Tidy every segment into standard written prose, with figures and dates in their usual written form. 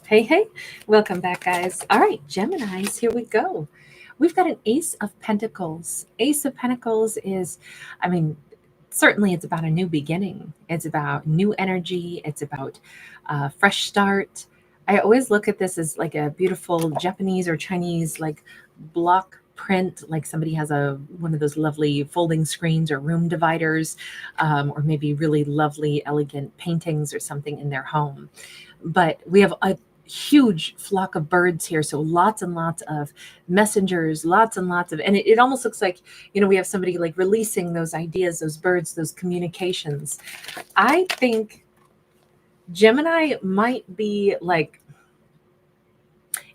Hey, hey, welcome back, guys. All right, Geminis, here we go. We've got an Ace of Pentacles. Ace of Pentacles is, I mean, certainly it's about a new beginning, it's about new energy, it's about a fresh start. I always look at this as like a beautiful Japanese or Chinese, like block print, like somebody has a one of those lovely folding screens or room dividers, or maybe really lovely elegant paintings or something in their home. But we have a huge flock of birds here, so lots and lots of messengers, lots and lots of, and it almost looks like, we have somebody like releasing those ideas, those birds, those communications. I think Gemini might be like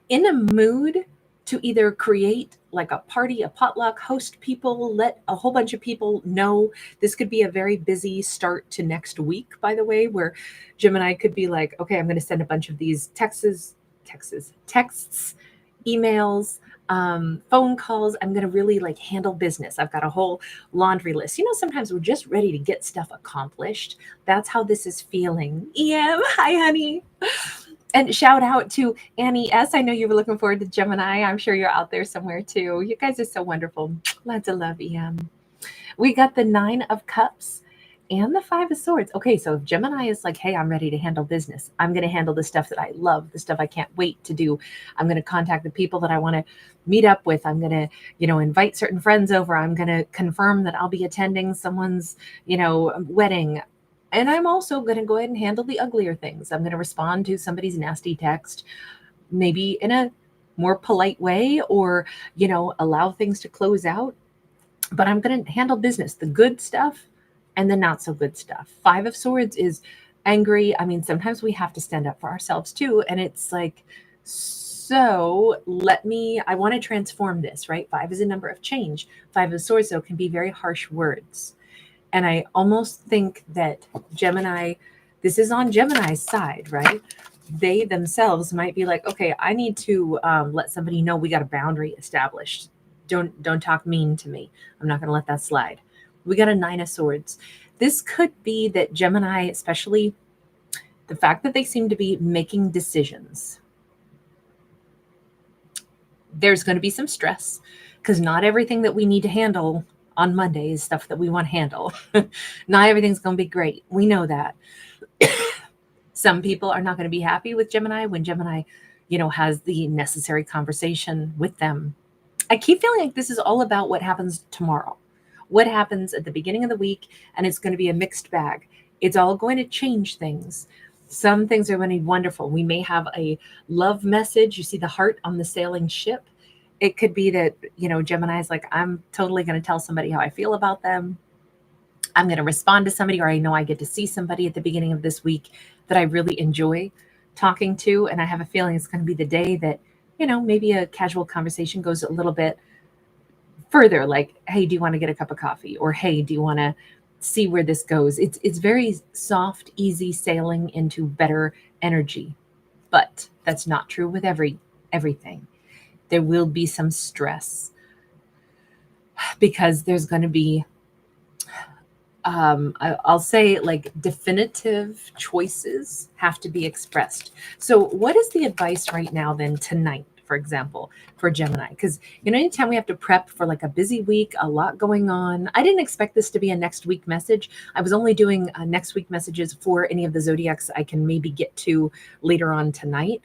in a mood to either create like a party, a potluck, host people, let a whole bunch of people know. This could be a very busy start to next week, by the way, where Gemini could be like, okay, I'm going to send a bunch of these texts, emails, phone calls. I'm going to really like handle business. I've got a whole laundry list. Sometimes we're just ready to get stuff accomplished. That's how this is feeling. Hi, honey. And shout out to Annie S. I know you were looking forward to Gemini. I'm sure you're out there somewhere too. You guys are so wonderful. Lots of love, EM. We got the Nine of Cups and the Five of Swords. Okay, so if Gemini is like, hey, I'm ready to handle business, I'm going to handle the stuff that I love, the stuff I can't wait to do. I'm going to contact the people that I want to meet up with. I'm going to, invite certain friends over. I'm going to confirm that I'll be attending someone's, wedding. And I'm also going to go ahead and handle the uglier things. I'm going to respond to somebody's nasty text, maybe in a more polite way, or, allow things to close out. But I'm going to handle business, the good stuff and the not so good stuff. Five of Swords is angry. I mean, sometimes we have to stand up for ourselves too. And it's like, so I want to transform this, right? Five is a number of change. Five of Swords, though, can be very harsh words. And I almost think that Gemini, this is on Gemini's side, right? They themselves might be like, okay, I need to let somebody know we got a boundary established. Don't talk mean to me. I'm not going to let that slide. We got a Nine of Swords. This could be that Gemini, especially the fact that they seem to be making decisions. There's going to be some stress because not everything that we need to handle on Monday is stuff that we want to handle. Not everything's going to be great. We know that. Some people are not going to be happy with Gemini when Gemini, has the necessary conversation with them. I keep feeling like this is all about what happens tomorrow, what happens at the beginning of the week, and it's going to be a mixed bag. It's all going to change things. Some things are going to be wonderful. We may have a love message. You see the heart on the sailing ship. It could be that, Gemini's like, I'm totally going to tell somebody how I feel about them. I'm going to respond to somebody, or I know I get to see somebody at the beginning of this week that I really enjoy talking to. And I have a feeling it's going to be the day that, maybe a casual conversation goes a little bit further. Like, hey, do you want to get a cup of coffee? Or, hey, do you want to see where this goes? It's very soft, easy sailing into better energy. But that's not true with everything. There will be some stress because there's going to be, I'll say, like, definitive choices have to be expressed. So what is the advice right now then tonight, for example, for Gemini? Because, anytime we have to prep for like a busy week, a lot going on. I didn't expect this to be a next week message. I was only doing next week messages for any of the zodiacs I can maybe get to later on tonight.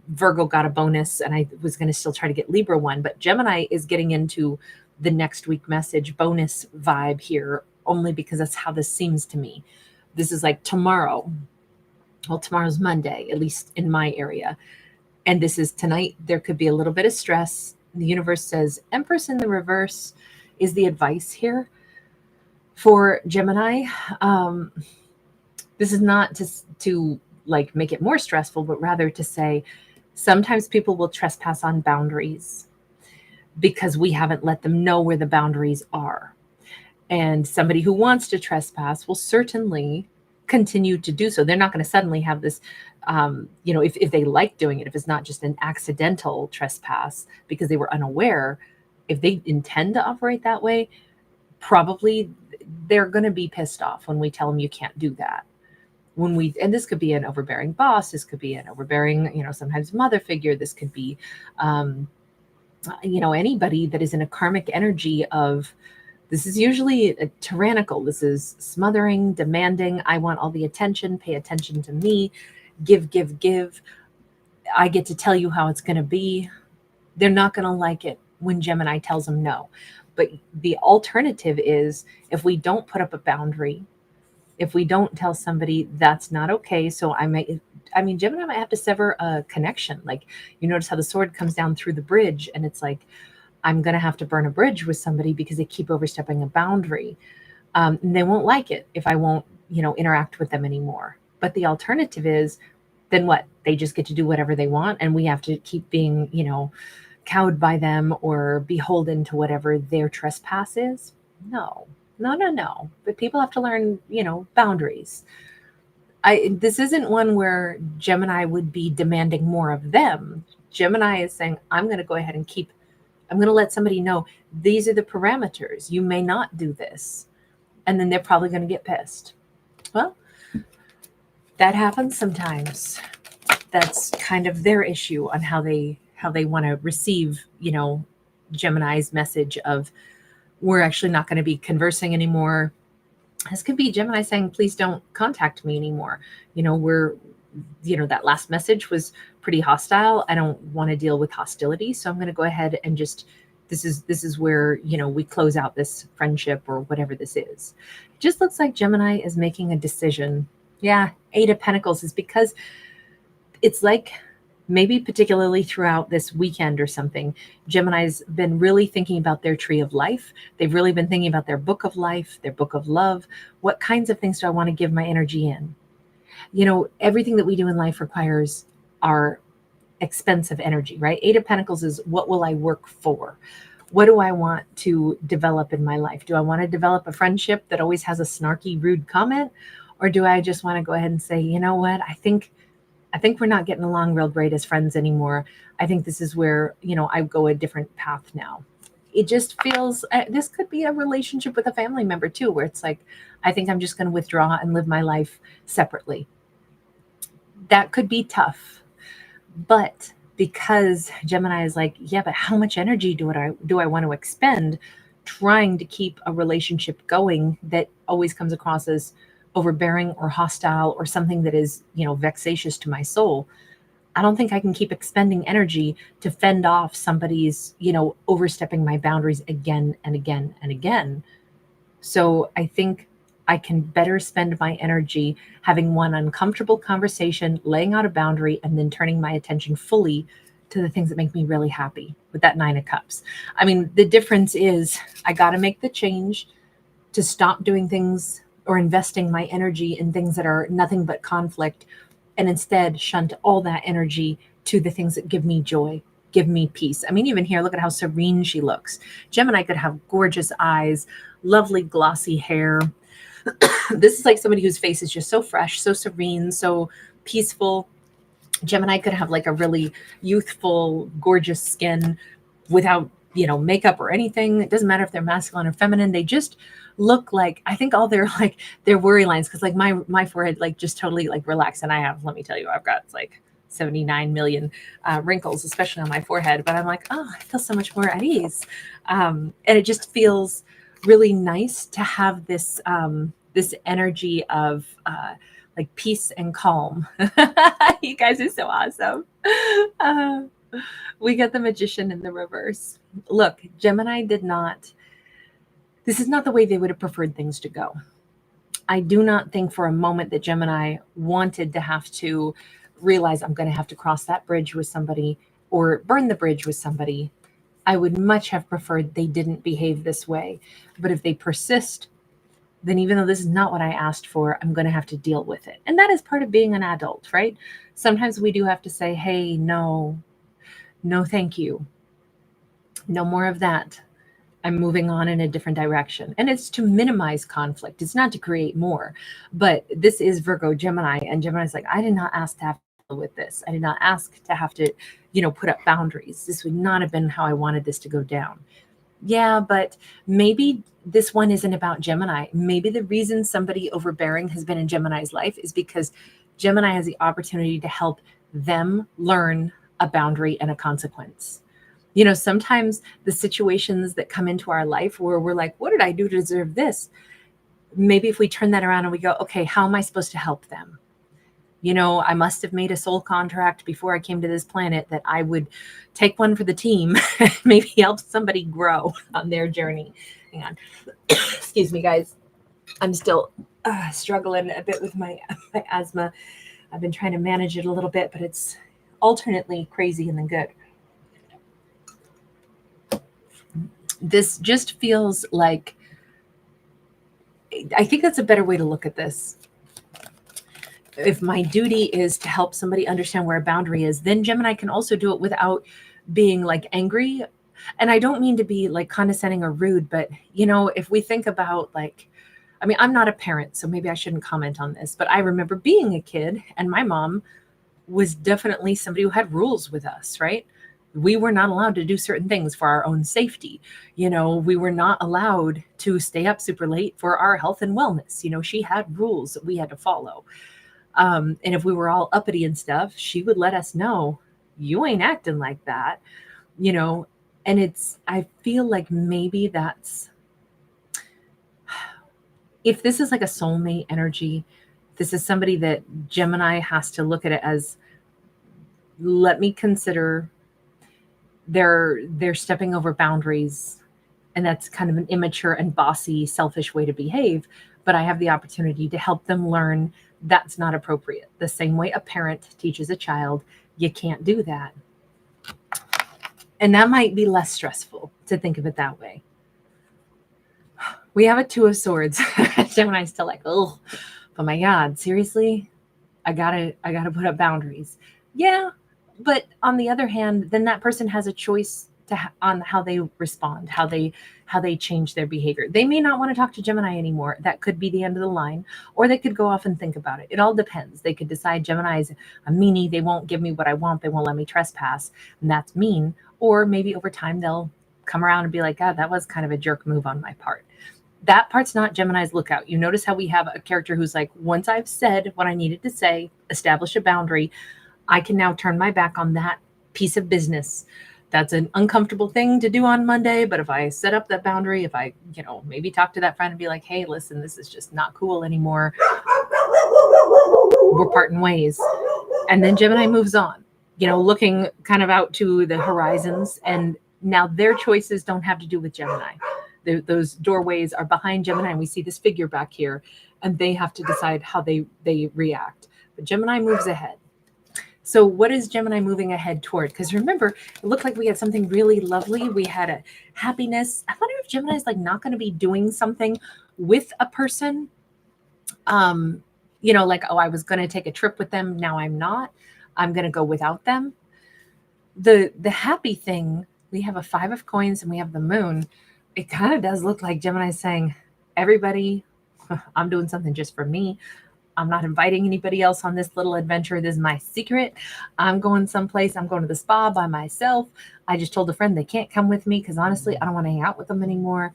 Virgo got a bonus, and I was going to still try to get Libra one, but Gemini is getting into the next week message bonus vibe here, only because that's how this seems to me. This is like tomorrow. Well, tomorrow's Monday, at least in my area. And this is tonight. There could be a little bit of stress. The universe says Empress in the reverse is the advice here for Gemini. This is not to like make it more stressful, but rather to say sometimes people will trespass on boundaries because we haven't let them know where the boundaries are. And somebody who wants to trespass will certainly continue to do so. They're not going to suddenly have this, if they like doing it, if it's not just an accidental trespass because they were unaware, if they intend to operate that way, probably they're going to be pissed off when we tell them you can't do that. and this could be an overbearing boss, this could be an overbearing, sometimes mother figure, this could be, anybody that is in a karmic energy of, this is usually a tyrannical, this is smothering, demanding, I want all the attention, pay attention to me, give, give, give. I get to tell you how it's going to be. They're not going to like it when Gemini tells them no. But the alternative is, if we don't put up a boundary, if we don't tell somebody that's not okay, so Gemini might have to sever a connection. Like, you notice how the sword comes down through the bridge, and it's like, I'm going to have to burn a bridge with somebody because they keep overstepping a boundary. And they won't like it if I won't, interact with them anymore. But the alternative is, then what? They just get to do whatever they want, and we have to keep being, cowed by them or beholden to whatever their trespass is. No. But people have to learn, boundaries. This isn't one where Gemini would be demanding more of them. Gemini is saying, I'm going to go ahead and I'm going to let somebody know these are the parameters. You may not do this. And then they're probably going to get pissed. Well, that happens sometimes. That's kind of their issue on how they want to receive, Gemini's message of, we're actually not going to be conversing anymore. This could be Gemini saying, please don't contact me anymore. That last message was pretty hostile. I don't want to deal with hostility. So I'm going to go ahead and just, this is where, we close out this friendship or whatever this is. It just looks like Gemini is making a decision. Yeah. 8 of Pentacles is because it's like, maybe particularly throughout this weekend or something, Gemini's been really thinking about their tree of life. They've really been thinking about their book of life, their book of love. What kinds of things do I want to give my energy in? Everything that we do in life requires our expensive energy, right? 8 of Pentacles is, what will I work for? What do I want to develop in my life? Do I want to develop a friendship that always has a snarky, rude comment? Or do I just want to go ahead and say, you know what? I think we're not getting along real great as friends anymore. I think this is where, I go a different path now. It just feels, this could be a relationship with a family member too, where it's like, I think I'm just going to withdraw and live my life separately. That could be tough. But because Gemini is like, yeah, but how much energy do I want to expend trying to keep a relationship going that always comes across as overbearing or hostile or something that is, vexatious to my soul? I don't think I can keep expending energy to fend off somebody's, overstepping my boundaries again and again and again. So I think I can better spend my energy having one uncomfortable conversation, laying out a boundary, and then turning my attention fully to the things that make me really happy with that 9 of Cups. I mean, the difference is I got to make the change to stop doing things or investing my energy in things that are nothing but conflict, and instead shunt all that energy to the things that give me joy, give me peace. I mean, even here, look at how serene she looks. Gemini could have gorgeous eyes, lovely glossy hair. This is like somebody whose face is just so fresh, so serene, so peaceful. Gemini could have like a really youthful, gorgeous skin without, makeup or anything. It doesn't matter if they're masculine or feminine. They just look like, I think all their worry lines, because like my forehead like just totally like relaxed, and let me tell you, I've got like 79 million wrinkles, especially on my forehead, but I'm like, oh, I feel so much more at ease, and it just feels really nice to have this this energy of like peace and calm. You guys are so awesome. We got the Magician in the reverse. Look, Gemini this is not the way they would have preferred things to go. I do not think for a moment that Gemini wanted to have to realize, I'm going to have to cross that bridge with somebody or burn the bridge with somebody. I would much have preferred they didn't behave this way. But if they persist, then even though this is not what I asked for, I'm going to have to deal with it. And that is part of being an adult, right? Sometimes we do have to say, hey, no, thank you. No more of that. I'm moving on in a different direction. And it's to minimize conflict. It's not to create more. But this is Virgo Gemini. And Gemini's like, I did not ask to have to deal with this. I did not ask to have to, put up boundaries. This would not have been how I wanted this to go down. Yeah, but maybe this one isn't about Gemini. Maybe the reason somebody overbearing has been in Gemini's life is because Gemini has the opportunity to help them learn a boundary and a consequence. You know, sometimes the situations that come into our life where we're like, what did I do to deserve this? Maybe if we turn that around and we go, okay, how am I supposed to help them? You know, I must have made a soul contract before I came to this planet that I would take one for the team, maybe help somebody grow on their journey. Hang on. Excuse me, guys. I'm still struggling a bit with my asthma. I've been trying to manage it a little bit, but it's alternately crazy and then good. This just feels like, I think that's a better way to look at this. If my duty is to help somebody understand where a boundary is, then Gemini can also do it without being like angry. And I don't mean to be like condescending or rude, but you know, if we think about like, I mean, I'm not a parent, so maybe I shouldn't comment on this, but I remember being a kid and my mom was definitely somebody who had rules with us, right? We were not allowed to do certain things for our own safety. You know, we were not allowed to stay up super late for our health and wellness. You know, she had rules that we had to follow. And if we were all uppity and stuff, she would let us know, you ain't acting like that, you know. And I feel like maybe that's, if this is like a soulmate energy, this is somebody that Gemini has to look at it as, let me consider they're stepping over boundaries, and that's kind of an immature and bossy, selfish way to behave. But I have the opportunity to help them learn that's not appropriate. The same way a parent teaches a child, you can't do that. And that might be less stressful to think of it that way. We have a Two of Swords. Gemini's still like, oh, but my God, seriously? I gotta put up boundaries. Yeah, but on the other hand, then that person has a choice on how they respond, how they change their behavior. They may not want to talk to Gemini anymore. That could be the end of the line, or they could go off and think about it. It all depends. They could decide Gemini is a meanie. They won't give me what I want. They won't let me trespass, and that's mean. Or maybe over time they'll come around and be like, God, that was kind of a jerk move on my part. That part's not Gemini's lookout. You notice how we have a character who's like, once I've said what I needed to say, establish a boundary, I can now turn my back on that piece of business. That's an uncomfortable thing to do on Monday, but if I set up that boundary, if I, you know, maybe talk to that friend and be like, hey, listen, this is just not cool anymore. We're parting ways. And then Gemini moves on, you know, looking kind of out to the horizons. And now their choices don't have to do with Gemini. Those doorways are behind Gemini, and we see this figure back here, and they have to decide how they react. But Gemini moves ahead. So what is Gemini moving ahead toward? Because remember, it looked like we had something really lovely. We had a happiness. I wonder if Gemini is like not going to be doing something with a person. You know, like, oh, I was going to take a trip with them. Now I'm not. I'm going to go without them. The happy thing, we have a 5 of coins and we have the moon. It kind of does look like Gemini saying, everybody, I'm doing something just for me. I'm not inviting anybody else on this little adventure. This is my secret. I'm going someplace. I'm going to the spa by myself. I just told a friend they can't come with me because honestly, I don't want to hang out with them anymore.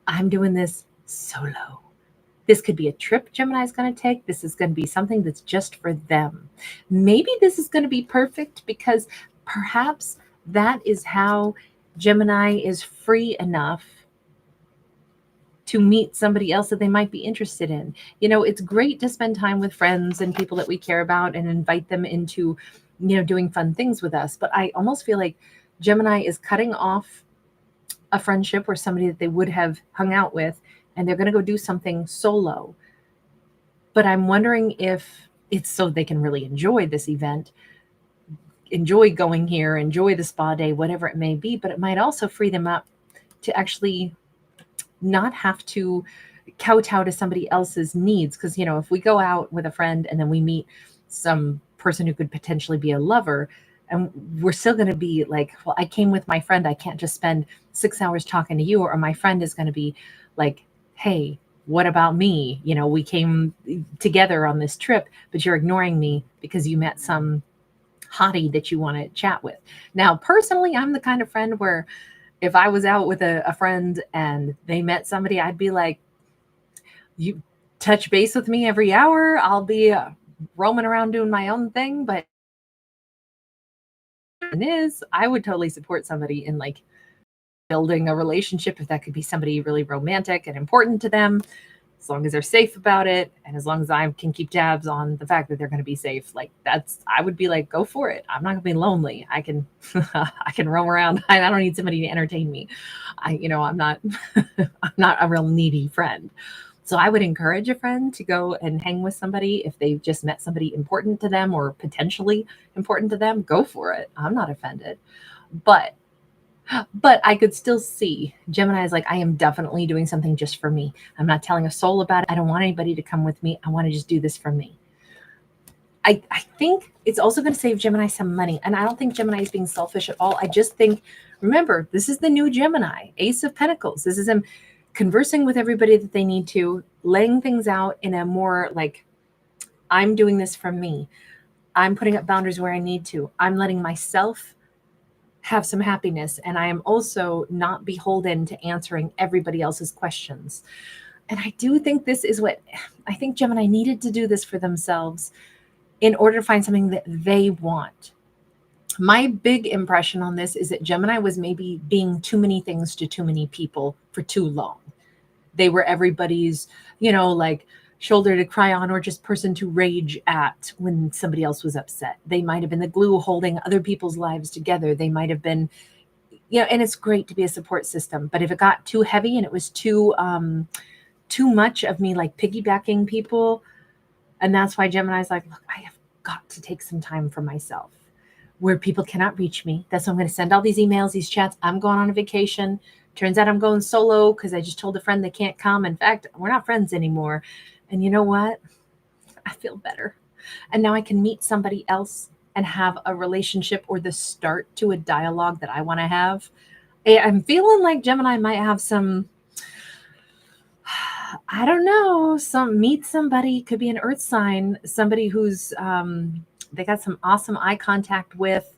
I'm doing this solo. This could be a trip Gemini's going to take. This is going to be something that's just for them. Maybe this is going to be perfect because perhaps that is how Gemini is free enough to meet somebody else that they might be interested in. You know, it's great to spend time with friends and people that we care about and invite them into, you know, doing fun things with us. But I almost feel like Gemini is cutting off a friendship or somebody that they would have hung out with, and they're going to go do something solo. But I'm wondering if it's so they can really enjoy this event, enjoy going here, enjoy the spa day, whatever it may be. But it might also free them up to actually not have to kowtow to somebody else's needs. Because, you know, if we go out with a friend and then we meet some person who could potentially be a lover, and we're still going to be like, well, I came with my friend. I can't just spend 6 hours talking to you. Or my friend is going to be like, hey, what about me? You know, we came together on this trip, but you're ignoring me because you met some hottie that you want to chat with. Now, personally, I'm the kind of friend where If I was out with a friend and they met somebody, I'd be like, you touch base with me every hour. I'll be roaming around doing my own thing. But I would totally support somebody in like building a relationship if that could be somebody really romantic and important to them, as long as they're safe about it, and as long as I can keep tabs on the fact that they're going to be safe. Like I would be like, go for it. I'm not going to be lonely. I can I can roam around. I don't need somebody to entertain me. I'm not I'm not a real needy friend. So I would encourage a friend to go and hang with somebody if they've just met somebody important to them or potentially important to them. Go for it. I'm not offended. But I could still see Gemini is like, I am definitely doing something just for me. I'm not telling a soul about it. I don't want anybody to come with me. I want to just do this for me. I think it's also going to save Gemini some money. And I don't think Gemini is being selfish at all. I just think, remember, this is the new Gemini, Ace of Pentacles. This is him conversing with everybody that they need to, laying things out in a more like, I'm doing this for me. I'm putting up boundaries where I need to. I'm letting myself have some happiness. And I am also not beholden to answering everybody else's questions. And I do think this is what I think Gemini needed to do this for themselves in order to find something that they want. My big impression on this is that Gemini was maybe being too many things to too many people for too long. They were everybody's, like shoulder to cry on or just person to rage at when somebody else was upset. They might have been the glue holding other people's lives together. They might have been, and it's great to be a support system. But if it got too heavy and it was too much of me like piggybacking people, and that's why Gemini's like, look, I have got to take some time for myself where people cannot reach me. That's why I'm going to send all these emails, these chats. I'm going on a vacation. Turns out I'm going solo because I just told a friend they can't come. In fact, we're not friends anymore. And you know what? I feel better. And now I can meet somebody else and have a relationship or the start to a dialogue that I want to have. I'm feeling like Gemini might have some, I don't know, meet somebody, could be an earth sign, somebody who's, they got some awesome eye contact with,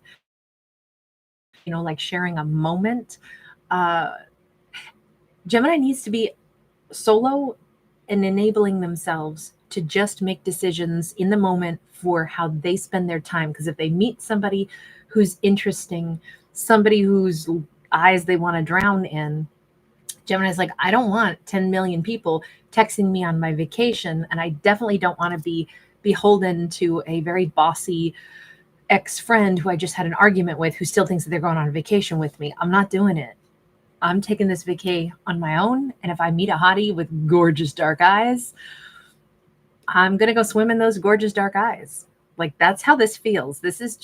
like sharing a moment. Gemini needs to be solo and enabling themselves to just make decisions in the moment for how they spend their time. Because if they meet somebody who's interesting, somebody whose eyes they want to drown in, Gemini's like, I don't want 10 million people texting me on my vacation. And I definitely don't want to be beholden to a very bossy ex-friend who I just had an argument with who still thinks that they're going on a vacation with me. I'm not doing it. I'm taking this vacay on my own. And if I meet a hottie with gorgeous dark eyes, I'm going to go swim in those gorgeous dark eyes. Like, that's how this feels. This is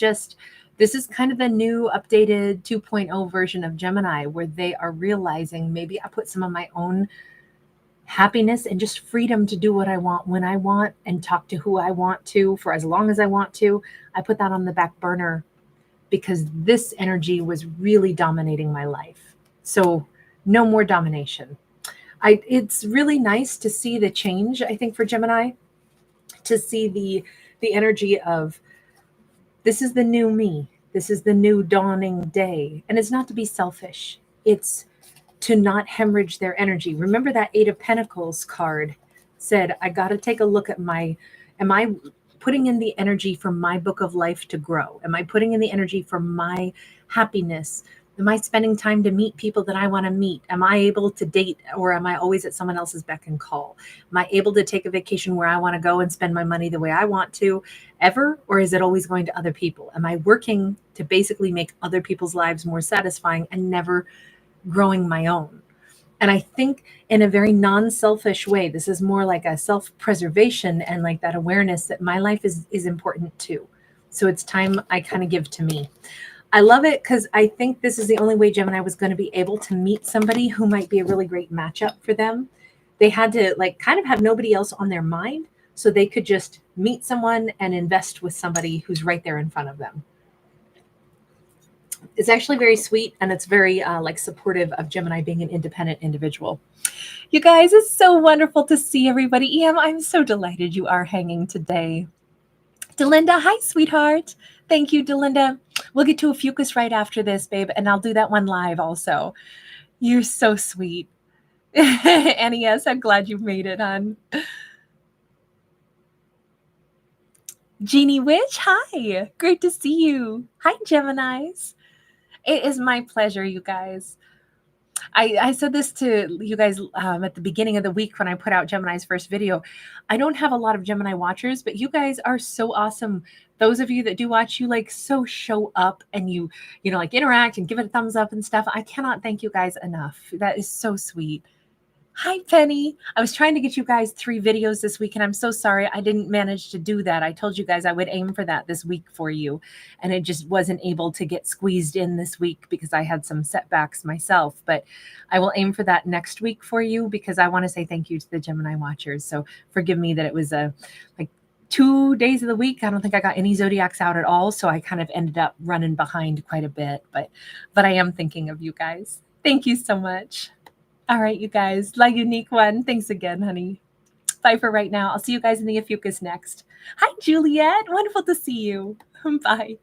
kind of the new updated 2.0 version of Gemini, where they are realizing maybe I put some of my own happiness and just freedom to do what I want when I want and talk to who I want to for as long as I want to. I put that on the back burner because this energy was really dominating my life. So no more domination. It's really nice to see the change, I think, for Gemini, to see the energy of this is the new me. This is the new dawning day. And it's not to be selfish. It's to not hemorrhage their energy. Remember that 8 of Pentacles card said, I got to take a look at am I putting in the energy for my book of life to grow? Am I putting in the energy for my happiness? Am I spending time to meet people that I want to meet? Am I able to date, or am I always at someone else's beck and call? Am I able to take a vacation where I want to go and spend my money the way I want to ever? Or is it always going to other people? Am I working to basically make other people's lives more satisfying and never growing my own? And I think in a very non-selfish way, this is more like a self-preservation and like that awareness that my life is important too. So it's time I kind of give to me. I love it because I think this is the only way Gemini was going to be able to meet somebody who might be a really great matchup for them. They had to like kind of have nobody else on their mind, so they could just meet someone and invest with somebody who's right there in front of them. It's actually very sweet, and it's very like supportive of Gemini being an independent individual. You guys, it's so wonderful to see everybody. Em, I'm so delighted you are hanging today. Delinda, hi, sweetheart. Thank you, Delinda. We'll get to Ophiuchus right after this, babe, and I'll do that one live also. You're so sweet. Annie, yes, I'm glad you made it, hon. Jeannie Witch, hi. Great to see you. Hi, Geminis. It is my pleasure, you guys. I said this to you guys at the beginning of the week when I put out Gemini's first video. I don't have a lot of Gemini watchers, but you guys are so awesome. Those of you that do watch, you like so show up and you know, like interact and give it a thumbs up and stuff. I cannot thank you guys enough. That is so sweet. Hi, Penny. I was trying to get you guys 3 videos this week, and I'm so sorry I didn't manage to do that. I told you guys I would aim for that this week for you, and it just wasn't able to get squeezed in this week because I had some setbacks myself. But I will aim for that next week for you because I want to say thank you to the Gemini watchers. So forgive me that it was like 2 days of the week. I don't think I got any zodiacs out at all, so I kind of ended up running behind quite a bit. But I am thinking of you guys. Thank you so much. All right, you guys. La Unique One. Thanks again, honey. Bye for right now. I'll see you guys in the Ophiuchus next. Hi, Juliet. Wonderful to see you. Bye.